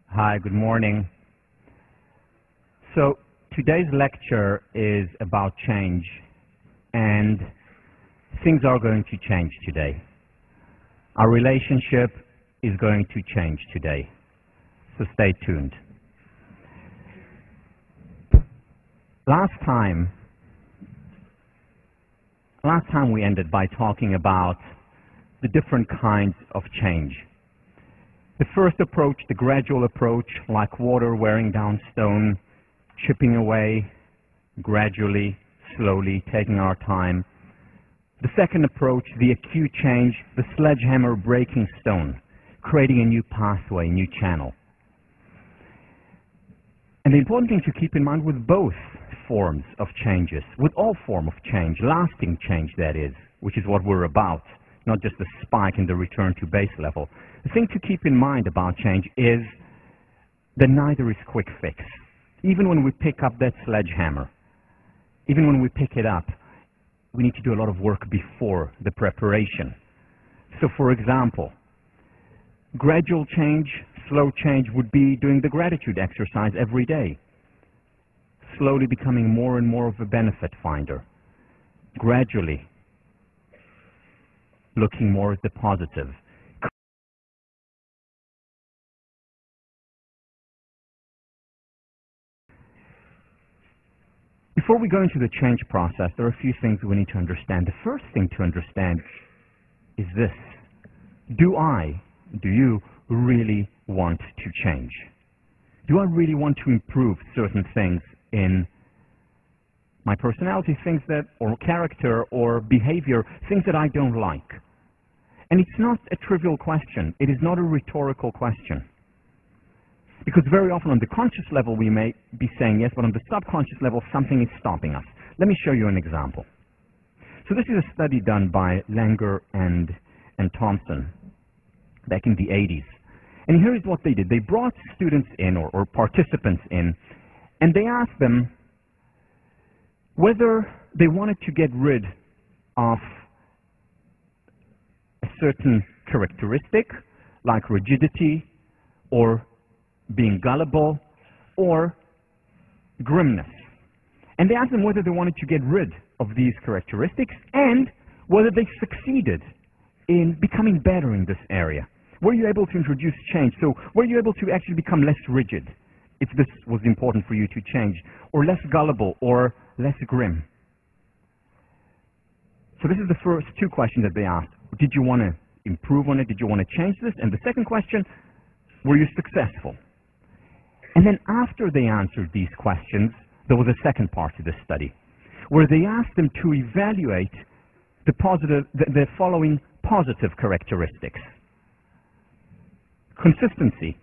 Hi, good morning. So today's lecture is about change, and things are going to change today. Our relationship is going to change today, so stay tuned. Last time we ended by talking about the different kinds of change. The first approach, the gradual approach, like water wearing down stone, chipping away gradually, slowly, taking our time. The second approach, the acute change, the sledgehammer breaking stone, creating a new pathway, a new channel. And the important thing to keep in mind with both forms of changes, with all form of change, lasting change that is, which is what we're about, not just the spike and the return to base level. The thing to keep in mind about change is that neither is quick fix. Even when we pick up that sledgehammer, even when we pick it up, we need to do a lot of work before the preparation. So for example, gradual change, slow change would be doing the gratitude exercise every day, slowly becoming more and more of a benefit finder, gradually looking more at the positive. Before we go into the change process, there are a few things we need to understand. The first thing to understand is this. Do you really want to change? Do I really want to improve certain things in my personality, things that, or character, or behavior, things that I don't like? And it's not a trivial question. It is not a rhetorical question. Because very often on the conscious level we may be saying yes, but on the subconscious level something is stopping us. Let me show you an example. So this is a study done by Langer and Thompson back in the 80s. And here is what they did. They brought students in, or participants in, and they asked them whether they wanted to get rid of a certain characteristic, like rigidity, or being gullible, or grimness. And they asked them whether they wanted to get rid of these characteristics and whether they succeeded in becoming better in this area. Were you able to introduce change? So were you able to actually become less rigid, if this was important for you to change, or less gullible, or less grim? So this is the first two questions that they asked. Did you want to improve on it? Did you want to change this? And the second question, were you successful? And then after they answered these questions, there was a second part to this study, where they asked them to evaluate the following positive characteristics. Consistency.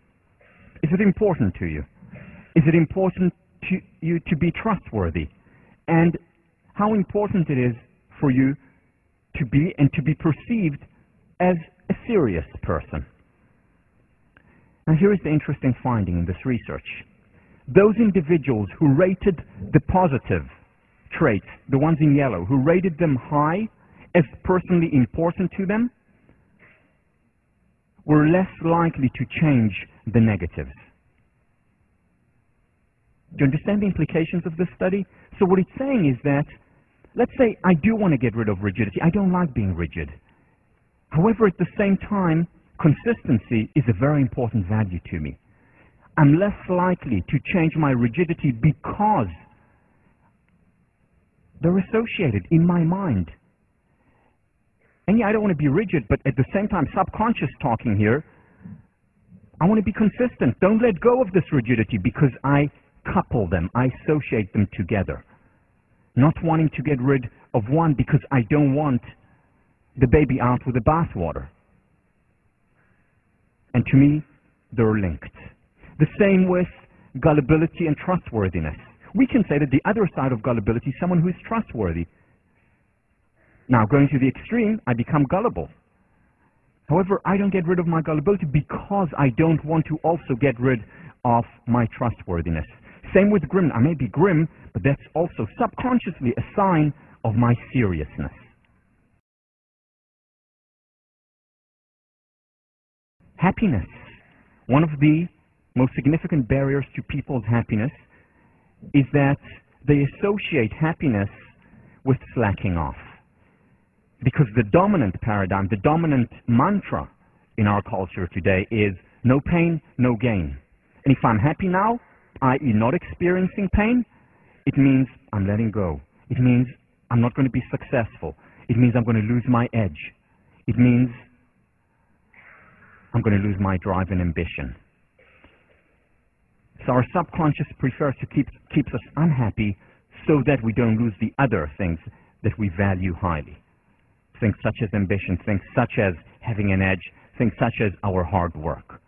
Is it important to you? Is it important to you to be trustworthy? And how important it is for you to be and to be perceived as a serious person. Now here is the interesting finding in this research. Those individuals who rated the positive traits, the ones in yellow, who rated them high as personally important to them, were less likely to change the negatives. Do you understand the implications of this study? So what it's saying is that, let's say I do want to get rid of rigidity. I don't like being rigid. However, at the same time, consistency is a very important value to me. I'm less likely to change my rigidity because they're associated in my mind. And yeah, I don't want to be rigid, but at the same time, subconscious talking here, I want to be consistent. Don't let go of this rigidity because I couple them, I associate them together. Not wanting to get rid of one because I don't want the baby out with the bathwater. And to me, they're linked. The same with gullibility and trustworthiness. We can say that the other side of gullibility is someone who is trustworthy. Now, going to the extreme, I become gullible. However, I don't get rid of my gullibility because I don't want to also get rid of my trustworthiness. Same with grim. I may be grim, but that's also subconsciously a sign of my seriousness. Happiness. One of the most significant barriers to people's happiness is that they associate happiness with slacking off. Because the dominant paradigm, the dominant mantra in our culture today is no pain, no gain. And if I'm happy now, i.e. not experiencing pain, it means I'm letting go. It means I'm not going to be successful. It means I'm going to lose my edge. It means I'm going to lose my drive and ambition. So our subconscious prefers to keeps us unhappy so that we don't lose the other things that we value highly. Things such as ambition, things such as having an edge, things such as our hard work.